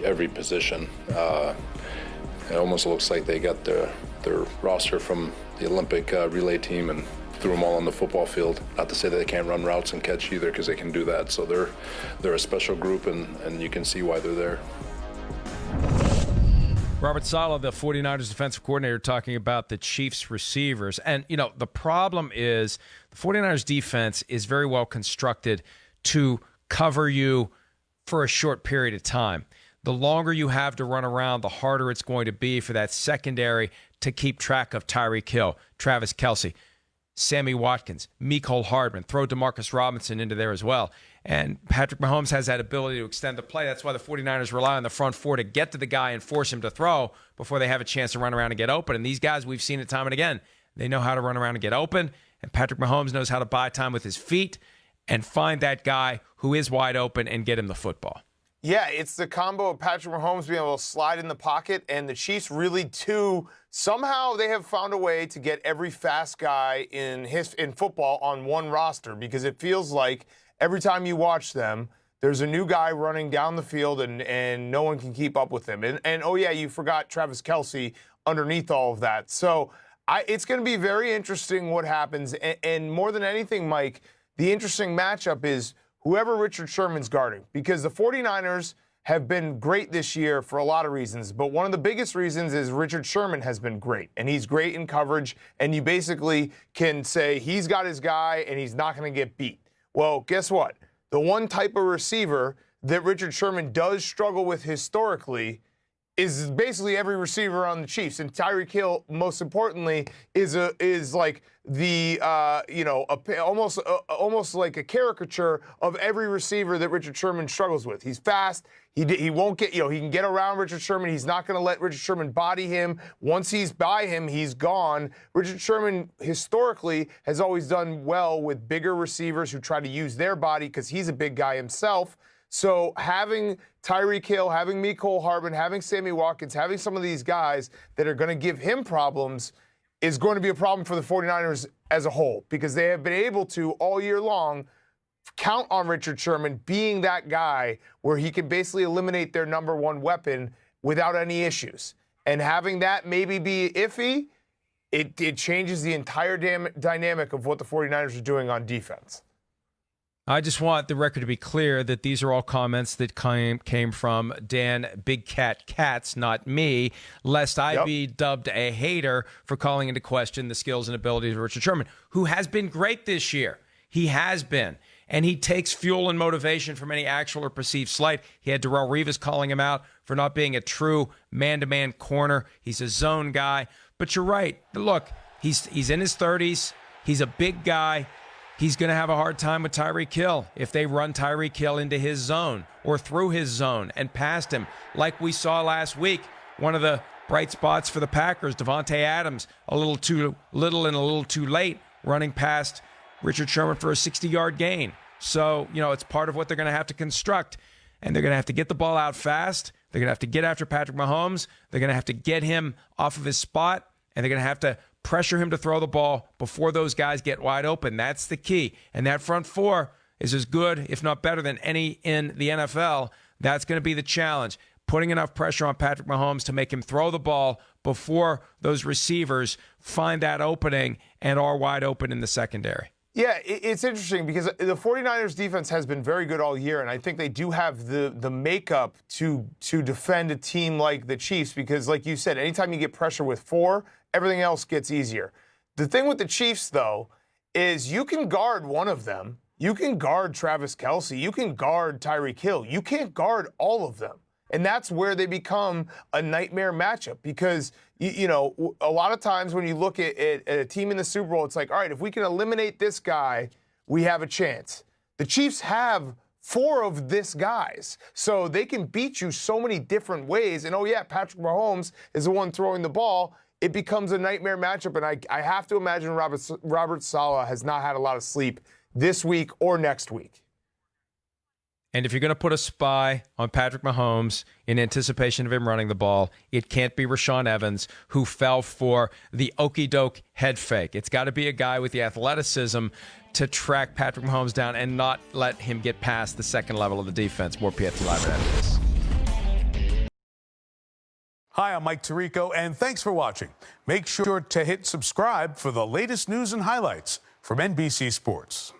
every position. It almost looks like they got their roster from the Olympic relay team and threw them all on the football field. Not to say that they can't run routes and catch either, because they can do that. So they're a special group, and you can see why they're there. Robert Saleh, the 49ers defensive coordinator, talking about the Chiefs receivers. And, the problem is the 49ers defense is very well constructed to cover you for a short period of time. The longer you have to run around, the harder it's going to be for that secondary to keep track of Tyreek Hill, Travis Kelce, Sammy Watkins, Mecole Hardman, throw Demarcus Robinson into there as well. And Patrick Mahomes has that ability to extend the play. That's why the 49ers rely on the front four to get to the guy and force him to throw before they have a chance to run around and get open. And these guys, we've seen it time and again. They know how to run around and get open. And Patrick Mahomes knows how to buy time with his feet and find that guy who is wide open and get him the football. Yeah, it's the combo of Patrick Mahomes being able to slide in the pocket, and the Chiefs really, too, somehow they have found a way to get every fast guy in football on one roster, because it feels like every time you watch them, there's a new guy running down the field, and no one can keep up with him. And oh, yeah, you forgot Travis Kelce underneath all of that. So it's going to be very interesting what happens. And more than anything, Mike, the interesting matchup is whoever Richard Sherman's guarding, because the 49ers have been great this year for a lot of reasons, but one of the biggest reasons is Richard Sherman has been great, and he's great in coverage, and you basically can say he's got his guy and he's not going to get beat. Well, guess what? The one type of receiver that Richard Sherman does struggle with historically is basically every receiver on the Chiefs, and Tyreek Hill, most importantly, is like the almost like a caricature of every receiver that Richard Sherman struggles with. He's fast. He won't get he can get around Richard Sherman. He's not going to let Richard Sherman body him. Once he's by him, he's gone. Richard Sherman historically has always done well with bigger receivers who try to use their body because he's a big guy himself. So having Tyreek Hill, having Mecole Hardman, having Sammy Watkins, having some of these guys that are going to give him problems is going to be a problem for the 49ers as a whole, because they have been able to all year long count on Richard Sherman being that guy where he can basically eliminate their number one weapon without any issues. And having that maybe be iffy, it changes the entire dynamic of what the 49ers are doing on defense. I just want the record to be clear that these are all comments that came from Dan Big Cat Katz, not me, lest I be dubbed a hater for calling into question the skills and abilities of Richard Sherman, who has been great this year. He has been. And he takes fuel and motivation from any actual or perceived slight. He had Darrelle Revis calling him out for not being a true man-to-man corner. He's a zone guy. But you're right. Look, he's in his 30s. He's a big guy. He's going to have a hard time with Tyreek Hill if they run Tyreek Hill into his zone or through his zone and past him. Like we saw last week, one of the bright spots for the Packers, Davante Adams, a little too little and a little too late, running past Richard Sherman for a 60-yard gain. So, it's part of what they're going to have to construct. And they're going to have to get the ball out fast. They're going to have to get after Patrick Mahomes. They're going to have to get him off of his spot. And they're going to have to pressure him to throw the ball before those guys get wide open. That's the key. And that front four is as good, if not better, than any in the NFL. That's going to be the challenge. Putting enough pressure on Patrick Mahomes to make him throw the ball before those receivers find that opening and are wide open in the secondary. Yeah, it's interesting because the 49ers defense has been very good all year, and I think they do have the makeup to defend a team like the Chiefs because, like you said, anytime you get pressure with four, everything else gets easier. The thing with the Chiefs, though, is you can guard one of them. You can guard Travis Kelce. You can guard Tyreek Hill. You can't guard all of them. And that's where they become a nightmare matchup because, a lot of times when you look at a team in the Super Bowl, it's like, all right, if we can eliminate this guy, we have a chance. The Chiefs have four of this guys, so they can beat you so many different ways. And, Patrick Mahomes is the one throwing the ball. It becomes a nightmare matchup, and I have to imagine Robert Saleh has not had a lot of sleep this week or next week. And if you're going to put a spy on Patrick Mahomes in anticipation of him running the ball, it can't be Rashaan Evans, who fell for the okey-doke head fake. It's got to be a guy with the athleticism to track Patrick Mahomes down and not let him get past the second level of the defense. More PFT Live after this. Hi, I'm Mike Tirico, and thanks for watching. Make sure to hit subscribe for the latest news and highlights from NBC Sports.